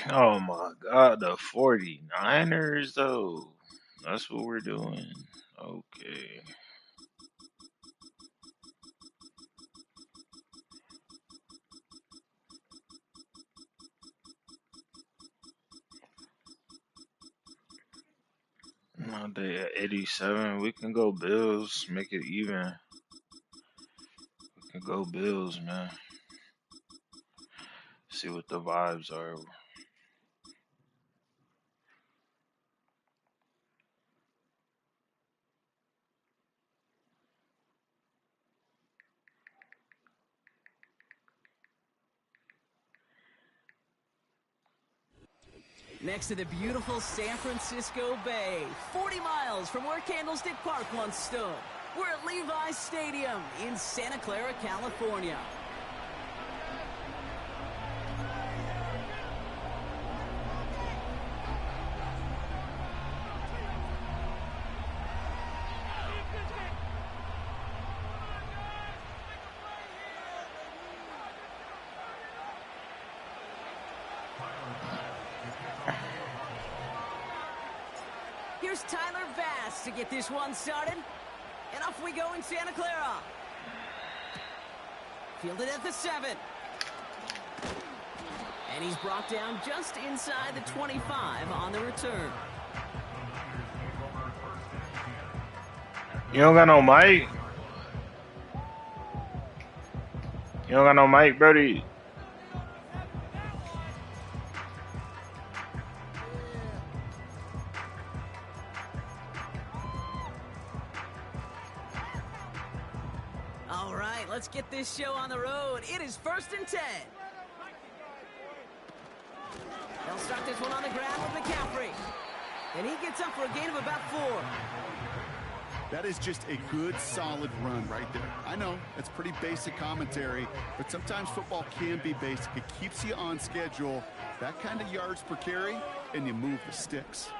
Oh my god, the 49ers though. That's what we're doing. Okay. No, they at 87. We can go Bills, make it even. We can go Bills, man. See what the vibes are. Next to the beautiful San Francisco Bay, 40 miles from where Candlestick Park once stood. We're at Levi's Stadium in Santa Clara, California. Here's Tyler Bass to get this one started. And off we go in Santa Clara. Fielded at the 7. And he's brought down just inside the 25 on the return. You don't got no mic? You don't got no mic, Brody? All right, let's get this show on the road. It is 1st and 10. They'll start this one on the ground with McCaffrey. And he gets up for a gain of about 4. That is just a good, solid run right there. I know, it's pretty basic commentary, but sometimes football can be basic. It keeps you on schedule, that kind of yards per carry, and you move the sticks.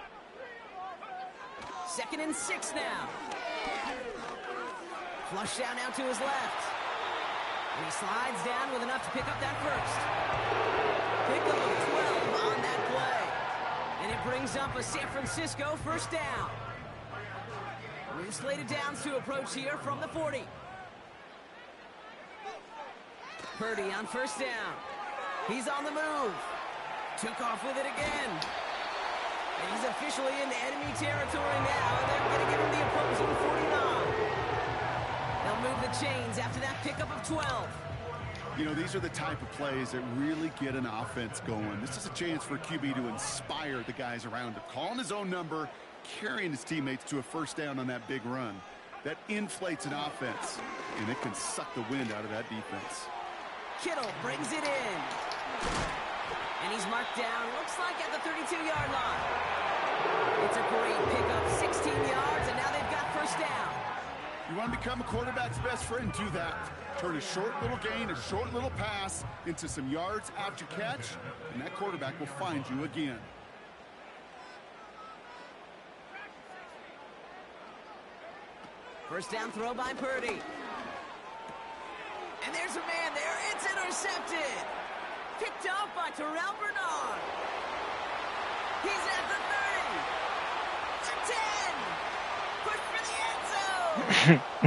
2nd and 6 now. Flush down now to his left. And he slides down with enough to pick up that first. Pick up of 12 on that play. And it brings up a San Francisco first down. New slated downs to approach here from the 40. Purdy on first down. He's on the move. Took off with it again. And he's officially in enemy territory now. And they're going to give him the opposing 49. They'll move the chains after that pickup of 12. You know, these are the type of plays that really get an offense going. This is a chance for QB to inspire the guys around him. Calling his own number, carrying his teammates to a first down on that big run. That inflates an offense, and it can suck the wind out of that defense. Kittle brings it in. And he's marked down, looks like at the 32-yard line. It's a great pickup, 16 yards, and now they've got first down. You want to become a quarterback's best friend, do that. Turn a short little gain, a short little pass into some yards after catch, and that quarterback will find you again. First down throw by Purdy. And there's a man there. It's intercepted. Picked off by Terrell Bernard. He's at the 30. The 10. Push for the end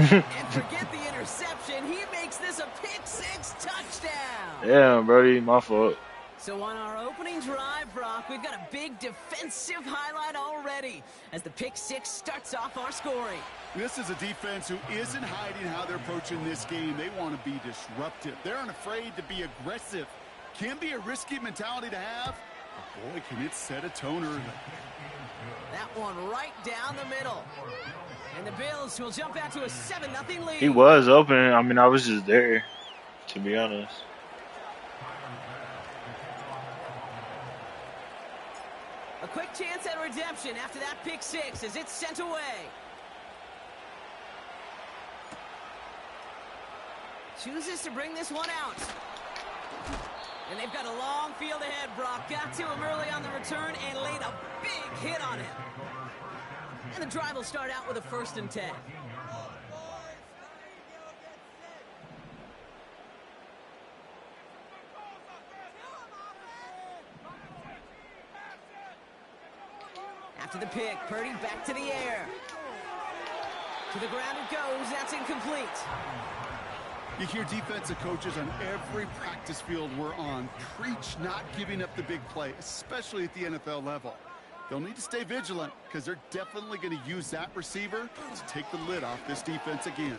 zone. And forget the interception. He makes this a pick-6 touchdown. Yeah, Brody, my fault. So on our opening drive, Brock, we've got a big defensive highlight already as the pick-6 starts off our scoring. This is a defense who isn't hiding how they're approaching this game. They want to be disruptive. They're unafraid to be aggressive. Can be a risky mentality to have. But boy, can it set a tone early. That one right down the middle. And the Bills will jump out to a 7-0 lead. He was open. I mean, I was just there, to be honest. A quick chance at redemption after that pick-6 as it's sent away. Chooses to bring this one out. And they've got a long field ahead, Brock. Got to him early on the return and laid a big hit on him. And the drive will start out with a 1st and 10. After the pick, Purdy back to the air. To the ground it goes. That's incomplete. You hear defensive coaches on every practice field we're on preach not giving up the big play, especially at the NFL level. They'll need to stay vigilant because they're definitely going to use that receiver to take the lid off this defense again.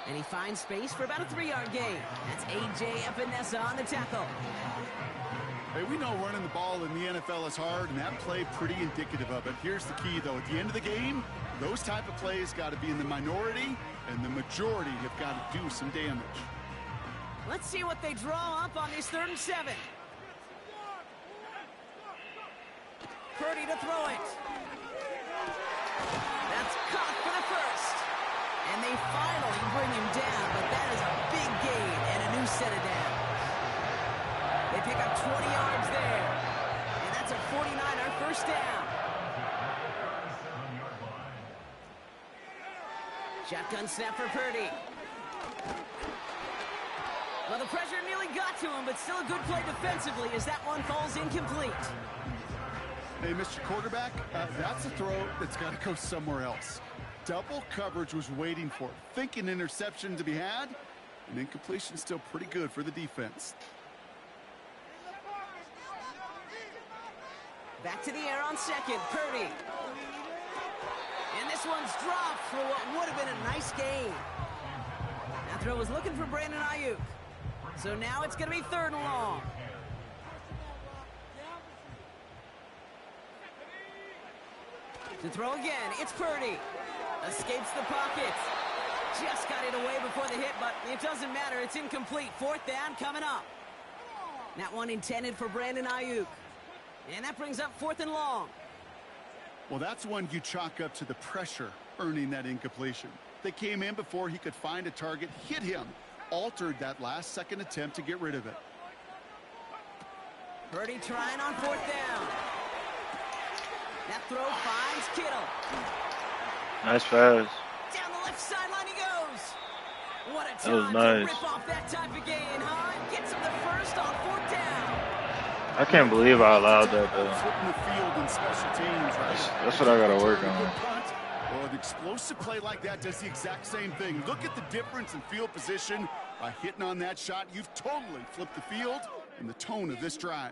And he finds space for about a 3-yard gain. That's A.J. Epinesa on the tackle. Hey, we know running the ball in the NFL is hard, and that play pretty indicative of it. Here's the key, though. At the end of the game, those type of plays got to be in the minority, and the majority have got to do some damage. Let's see what they draw up on this 3rd and 7. Purdy to throw it. That's caught for the first. And they finally bring him down, but that is a big gain and a new set of downs. They pick up 20 yards there. And that's a 49er first down. Shotgun snap for Purdy. Well, the pressure nearly got to him, but still a good play defensively as that one falls incomplete. Hey, Mr. Quarterback, that's a throw that's got to go somewhere else. Double coverage was waiting for it. Thinking interception to be had, and incompletion still pretty good for the defense. Back to the air on second, Purdy. And this one's dropped for what would have been a nice gain. That throw was looking for Brandon Ayuk. So now it's going to be 3rd and long. To throw again, it's Purdy. Escapes the pocket. Just got it away before the hit, but it doesn't matter. It's incomplete. 4th down coming up. That one intended for Brandon Ayuk. And that brings up 4th and long. Well, that's one you chalk up to the pressure earning that incompletion. They came in before he could find a target, hit him, altered that last-second attempt to get rid of it. Purdy trying on 4th down. That throw finds Kittle. Nice pass. Down the left sideline he goes. What a That was time nice. to rip off that type of gain, huh? Gets him the first on 4th down. I can't believe I allowed that, though. Flipping the field in special teams, right? That's what I got to work on. Well, an explosive play like that does the exact same thing. Look at the difference in field position. By hitting on that shot, you've totally flipped the field and the tone of this drive.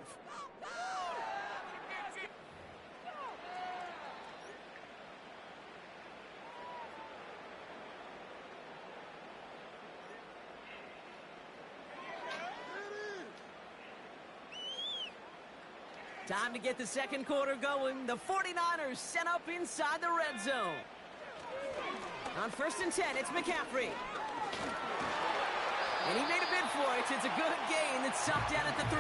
Time to get the second quarter going. The 49ers set up inside the red zone. On 1st and 10, it's McCaffrey. And he made a bid for it. It's a good gain that's stopped down at the 3.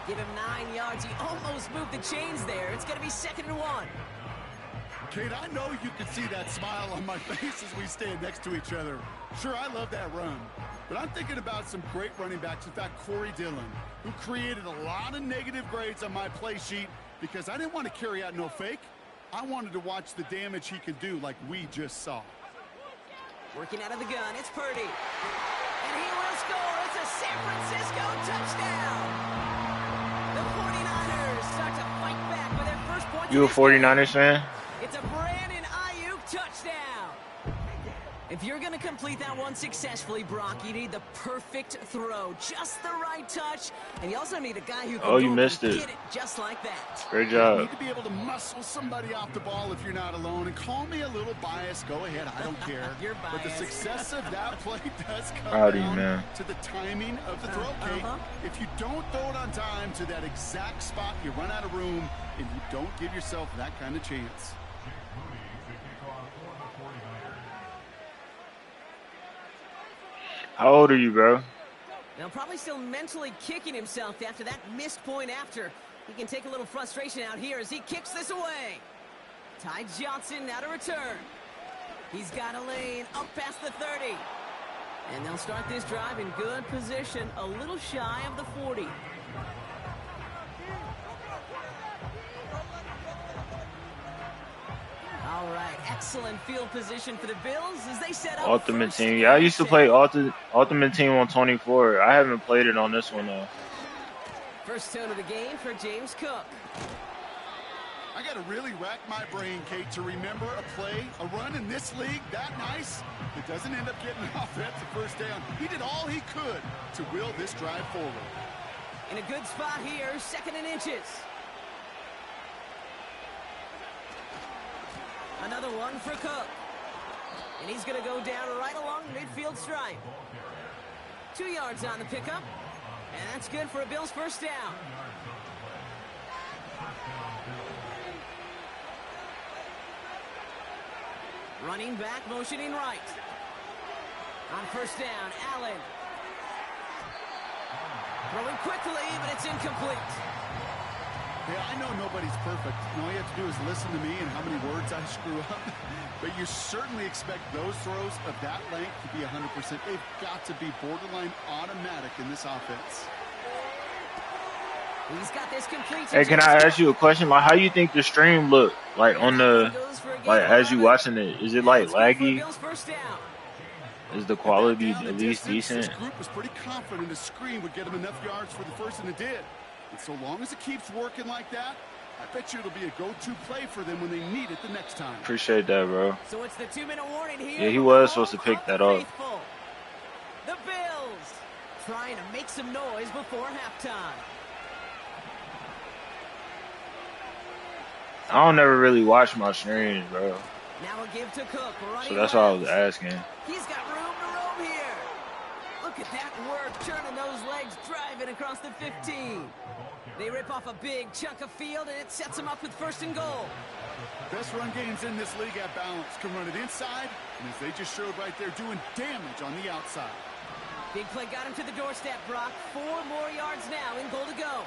Give him 9 yards. He almost moved the chains there. It's going to be 2nd and 1. Kate, I know you can see that smile on my face as we stand next to each other. Sure, I love that run. But I'm thinking about some great running backs. In fact, Corey Dillon, who created a lot of negative grades on my play sheet because I didn't want to carry out no fake. I wanted to watch the damage he could do like we just saw. Working out of the gun, it's Purdy. And he will score. It's a San Francisco touchdown. The 49ers start to fight back with their first point. You a 49ers fan? It's a Brandon Ayuk touchdown. If you're going to complete that one successfully, Brock, you need the perfect throw. Just the right touch. And you also need a guy who can you missed it. Get it just like that. Great You job. need to be able to muscle somebody off the ball if you're not alone. And call me a little biased. Go ahead. I don't care. You're But the biased. success of that play does come Proud of you, down man. to the timing of the throw, Kate. If you don't throw it on time to that exact spot, you run out of room, and you don't give yourself that kind of chance. How old are you, bro? Now, probably still mentally kicking himself after that missed point after. He can take a little frustration out here as he kicks this away. Ty Johnson now to return. He's got a lane up past the 30. And they'll start this drive in good position, a little shy of the 40. All right, excellent field position for the Bills as they set up Ultimate first Team. Yeah, I used to and play 10. Ultimate Team on 24. I haven't played it on this one, though. First tone of the game for James Cook. I got to really rack my brain, Kate, to remember a play, a run in this league that nice. It doesn't end up getting an offensive first down. He did all he could to will this drive forward. In a good spot here, 2nd and inches. Another one for Cook. And he's going to go down right along the midfield stripe. 2 yards on the pickup. And that's good for a Bills first down. Running back, motioning right. On first down, Allen. Throwing quickly, but it's incomplete. Yeah, I know nobody's perfect. All you have to do is listen to me and how many words I screw up. But you certainly expect those throws of that length to be 100%. They've got to be borderline automatic in this offense. He's got this complete. Hey, can I ask you a question? Like, how you think the stream look? Like on the, like as you watching it, is it like laggy? Is the quality at least decent? This group was pretty confident the screen would get him enough yards for the first, and it did. And so long as it keeps working like that, I bet you it'll be a go-to play for them when they need it the next time. Appreciate that, bro. So it's the 2-minute warning here. Yeah, he was supposed to pick that up. The Bills trying to make some noise before halftime. I don't never really watch my streams, bro. Now a give to Cook. So that's why I was asking. He's got room to roam here. Look at that work, turning those legs, driving across the 15. They rip off a big chunk of field, and it sets them up with 1st and goal. Best run games in this league at balance. Can run it inside, and as they just showed right there, doing damage on the outside. Big play got him to the doorstep, Brock. 4 more yards now, in goal to go.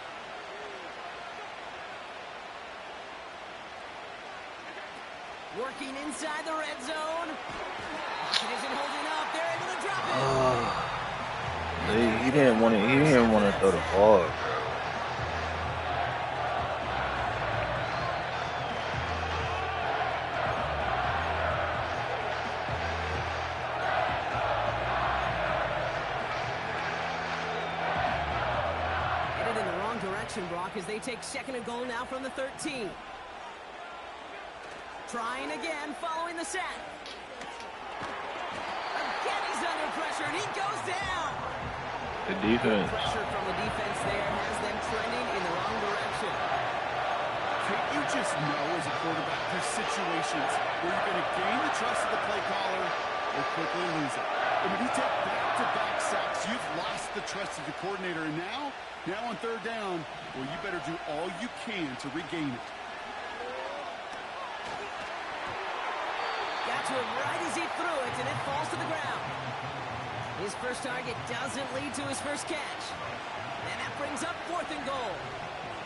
Working inside the red zone. Pocket isn't holding up. They're able to drop it. He didn't want to. He didn't want to throw the ball, bro. Headed in the wrong direction, Brock, as they take 2nd and goal now from the 13. Trying again, following the sack. Again, he's under pressure, and he goes down. The defense. Pressure from the defense there has them trending in the wrong direction. You just know as a quarterback, there's situations where you're going to gain the trust of the play caller or quickly lose it. And when you take back-to-back sacks, you've lost the trust of the coordinator. And now on 3rd down, well, you better do all you can to regain it. To him right as he threw it, and it falls to the ground. His first target doesn't lead to his first catch. And that brings up 4th and goal.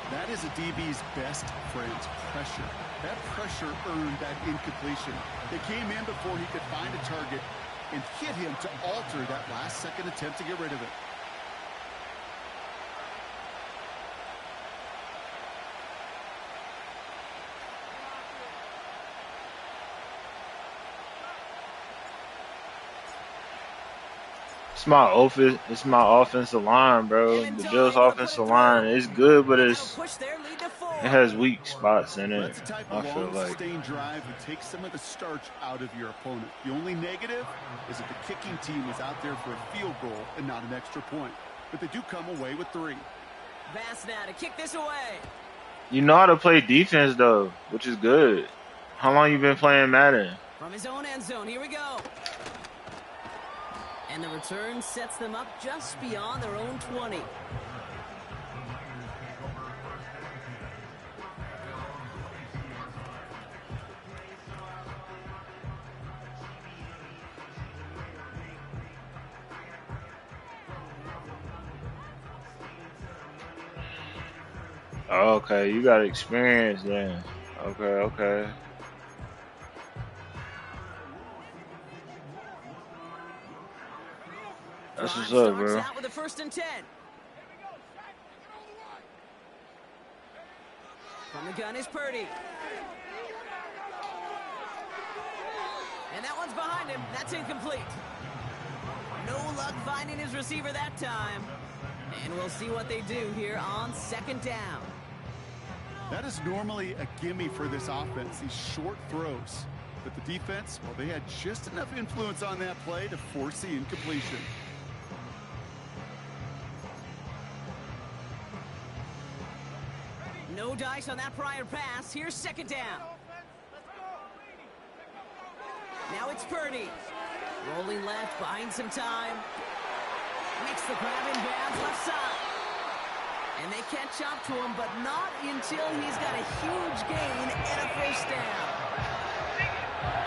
That is a DB's best friend, pressure. That pressure earned that incompletion. They came in before he could find a target and hit him to alter that last-second attempt to get rid of it. It's my offensive line, bro. The Bills' offensive line is good, but it has weak spots in it. That's the type of long, sustained drive that takes some of the starch out of your opponent. The only negative is if the kicking team was out there for a field goal and not an extra point. But they do come away with 3. Bass now to kick this away. You know how to play defense, though, which is good. How long you been playing Madden? From his own end zone, here we go. And the return sets them up just beyond their own 20. Okay, you got experience then. Okay. That's what's up, bro. Out with a 1st and 10. From the gun is Purdy. And that one's behind him. That's incomplete. No luck finding his receiver that time. And we'll see what they do here on 2nd down. That is normally a gimme for this offense, these short throws. But the defense, well, they had just enough influence on that play to force the incompletion. No dice on that prior pass. Here's second down. Now it's Purdy. Rolling left, buying some time. Makes the grab in bounds left side. And they catch up to him, but not until he's got a huge gain and a first down.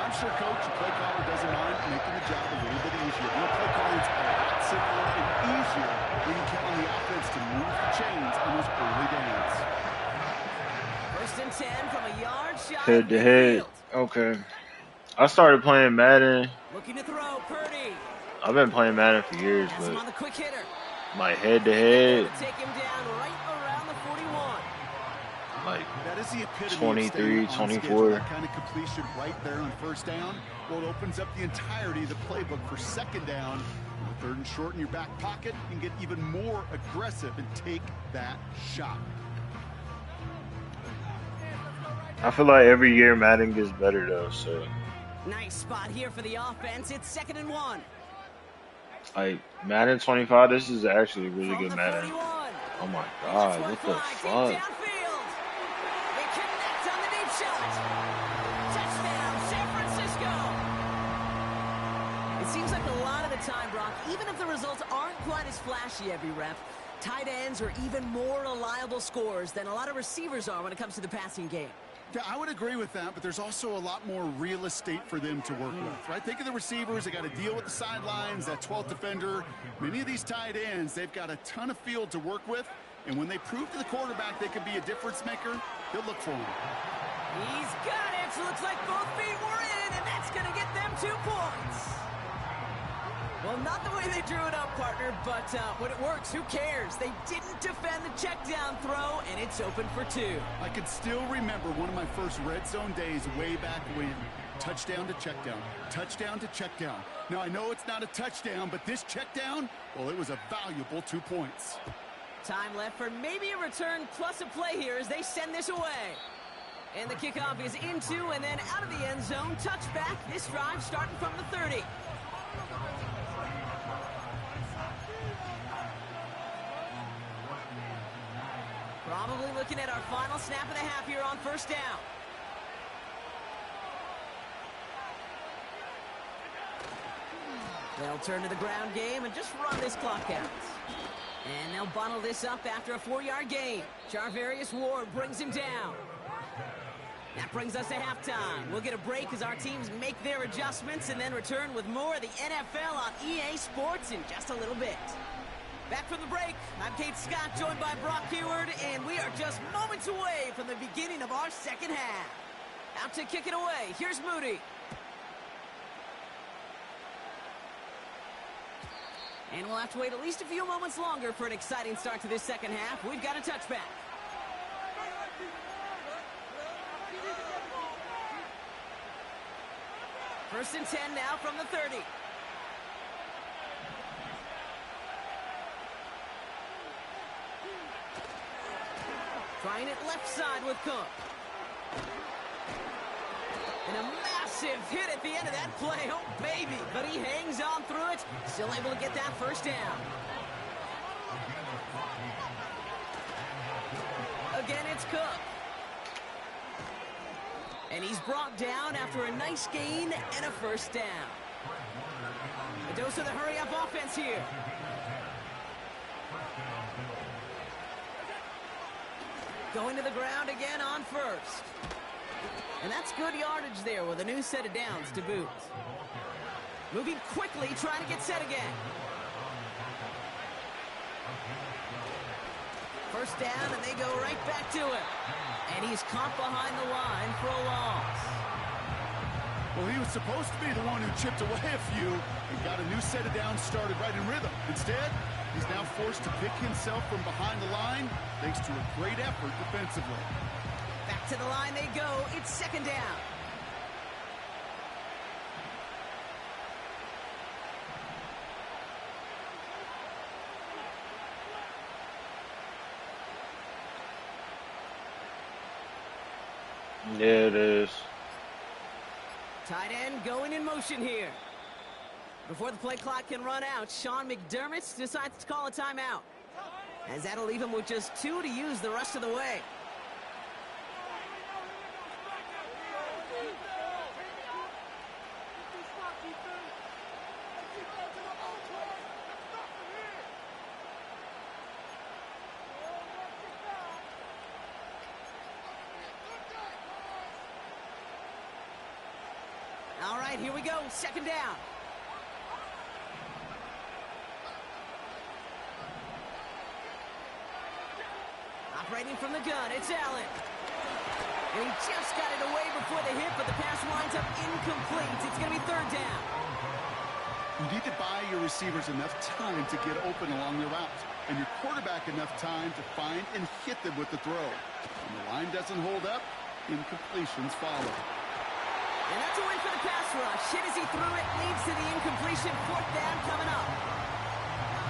I'm sure Coach and play caller doesn't mind making the job a little bit easier. Play calling's a lot simpler and easier when you count on the offense to move the chains on those early downs. First and 10 from a yard shot. Head to head. Okay. I started playing Madden. Looking to throw, Purdy. I've been playing Madden for years, Has him but on the quick hitter. my head to head, Take him down right around the 41. like That is the epitome 23, of staying on 24. schedule. That kind of completion right there on first down. Well, it opens up the entirety of the playbook for second down. With third and short in your back pocket, you can get even more aggressive and take that shot. I feel like every year Madden gets better though, so Nice spot here for the offense. It's 2nd and 1. like Madden 25, this is actually a really From good the Madden. 41. Oh my god, what the Deep fuck? downfield. They connect on the deep shot. Touchdown, San Francisco. It seems like a lot of the time, Brock, even if the results aren't quite as flashy every rep, tight ends are even more reliable scorers than a lot of receivers are when it comes to the passing game. Yeah, I would agree with that, but there's also a lot more real estate for them to work with, right? Think of the receivers. They got to deal with the sidelines, that 12th defender. Many of these tight ends, they've got a ton of field to work with, and when they prove to the quarterback they can be a difference maker, he'll look for him. He's got it. Looks like both feet were in, and that's going to get them 2 points. Well, not the way they drew it up, partner, but when it works, who cares? They didn't defend the check down throw, and it's open for 2. I can still remember one of my first red zone days way back when. Touchdown to check down. Touchdown to check down. Now, I know it's not a touchdown, but this check down, well, it was a valuable 2 points. Time left for maybe a return plus a play here as they send this away. And the kickoff is into and then out of the end zone. Touchback. This drive starting from the 30. Probably looking at our final snap of the half here on first down. They'll turn to the ground game and just run this clock out. And they'll bundle this up after a 4-yard gain. Charvarius Ward brings him down. That brings us to halftime. We'll get a break as our teams make their adjustments and then return with more of the NFL on EA Sports in just a little bit. Back from the break, I'm Kate Scott, joined by Brock Heward, and we are just moments away from the beginning of our second half. Out to kick it away, here's Moody. And we'll have to wait at least a few moments longer for an exciting start to this second half. We've got a touchback. First and 10 now from the 30. Trying it left side with Cook. And a massive hit at the end of that play. Oh, baby. But he hangs on through it. Still able to get that first down. Again, it's Cook. And he's brought down after a nice gain and a first down. A dose of the hurry-up offense here. Going to the ground again on first. And that's good yardage there with a new set of downs to boot. Moving quickly, trying to get set again. First down, and they go right back to him. And he's caught behind the line for a loss. Well, he was supposed to be the one who chipped away a few and got a new set of downs started right in rhythm. Instead, he's now forced to pick himself from behind the line thanks to a great effort defensively. Back to the line they go. It's second down. Yeah, it is. Tight end going in motion here. Before the play clock can run out, Sean McDermott decides to call a timeout, as that'll leave him with just 2 to use the rest of the way. All right, here we go. Second down. Operating from the gun, it's Allen. And he just got it away before the hit, but the pass winds up incomplete. It's going to be third down. You need to buy your receivers enough time to get open along the route, and your quarterback enough time to find and hit them with the throw. When the line doesn't hold up, incompletions follow. And that's a win for the pass rush. Hit as he threw it, leads to the incompletion. Fourth down coming up.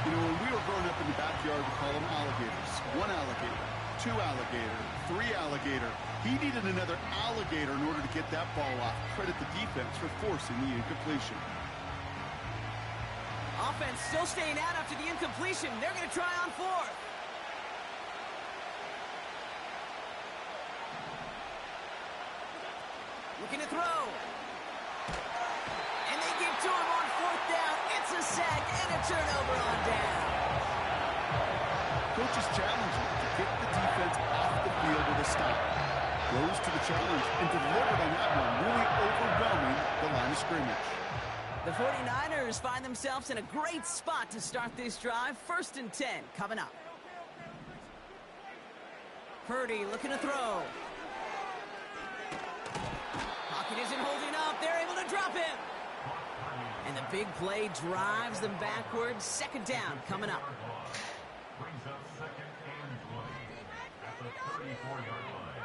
You know, when we were growing up in the backyard, we call them alligators. 1 alligator, 2 alligator, 3 alligator. He needed another alligator in order to get that ball off. Credit the defense for forcing the incompletion. Offense still staying out after the incompletion. They're going to try on 4th. Looking to throw. And they give to him on 4th down. It's a sack and a turnover on down. Coach is challenging to get the defense off the field with a stop. Goes to the challenge and delivered on that one, really overwhelming the line of scrimmage. The 49ers find themselves in a great spot to start this drive. 1st and 10 coming up. Purdy looking to throw. Pocket isn't holding up. They're able to drop him. And the big play drives them backwards. 2nd down coming up. Brings up 2nd and 20 at the 34-yard line.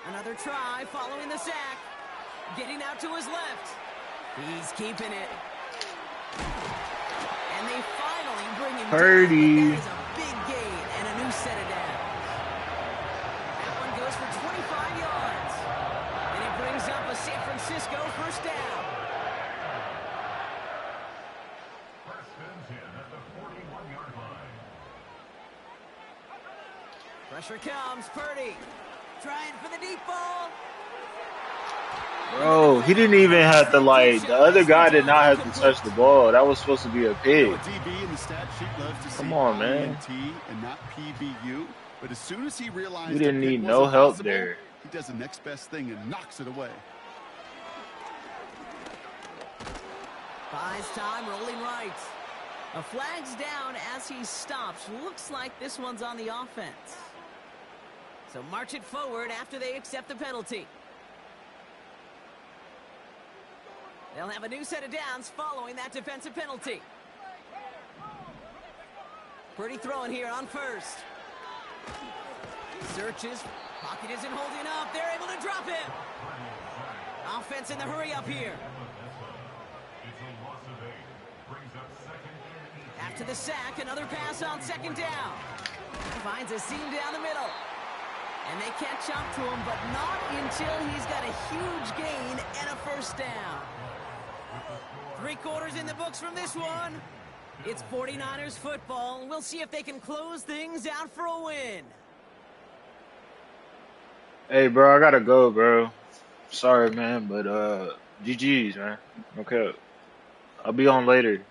Another try following the sack. Getting out to his left. He's keeping it. And they finally bring him Purdy. down. That is a big gain and a new set of downs. That one goes for 25 yards. And it brings up a San Francisco 1st down. 1st and 10 at the 41-yard line. Pressure comes. Purdy trying for the deep ball. Bro, he didn't even have to, like, the other guy did not have to touch the ball. That was supposed to be a pick. DB in the stat sheet loves to Come see on, man. INT and not PBU. But as soon as he realized We didn't the pick need no wasn't help possible, there. he does the next best thing and knocks it away. Buys time, rolling right. A flag's down as he stops. Looks like this one's on the offense. So march it forward after they accept the penalty. They'll have a new set of downs following that defensive penalty. Purdy throwing here on 1st. Searches. Pocket isn't holding up. They're able to drop him. Offense in the hurry up here. It's a loss of 8. Brings up 2nd and 18. After the sack, another pass on 2nd down. Finds a seam down the middle. And they catch up to him, but not until he's got a huge gain and a 1st down. 3 quarters in the books from this one. It's 49ers football. We'll see if they can close things out for a win. Hey, bro, I gotta go, bro. Sorry, man, but GG's, man. Okay. I'll be on later.